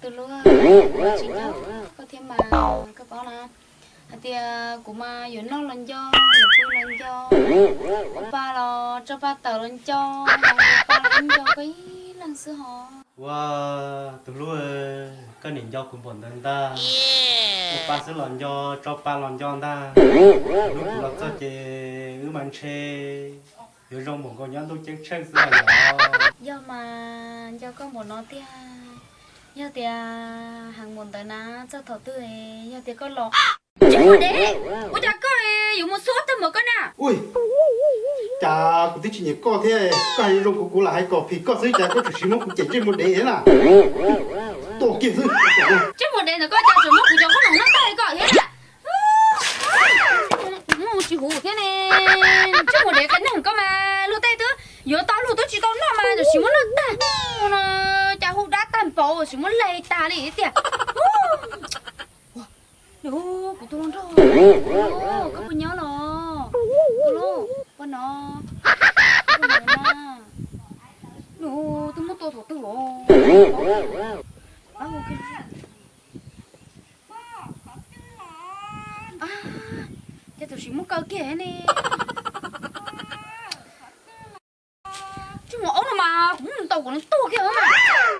từ lúc chị nhớ có thêm mà các con nào thì cũng mà yếu nó lần cho yếu cô lần cho ba lo cho ba tờ lần cho ba lần cho cái lần xưa họ wow từ lúc cái niệm do cũng buồn thân ta ba sẽ làm cho ba làm cho ta lúc là cho chị ứ man chê rồi trong một con nhắn tôi chết chết rồi do mà do có một nó tia do tia hàng một tờ ná cho thọ tư do tia có lọ chứ mà đấy ôi chả có dùng một số tao một con nào ui chả cũng thích chuyện có thế cái rong của là hay có phi có sấy chả có chỉ nó cũng chỉ trên một đề là tổ kiến rồi chứ một đấy là có chả dùng một của chồng có nồng nó tay gọi thế là chị hú thế này chứ một đấy cái nồng có mà lô tay tớ giờ tao lô tớ chỉ tao nó mà rồi chỉ muốn nó ta nó chả hú đã tàn bộ chỉ muốn lấy ta đi thế Ồ, của tôi rồi. Ồ, có bao nhiêu nó? Ồ, con nó. Con nó na. Ồ, tôi muốn tôi thủ tôi rồi. À, ok. À, giờ tôi chỉ muốn câu kia nè. Chứ mà ông mà cũng tàu của nó to kia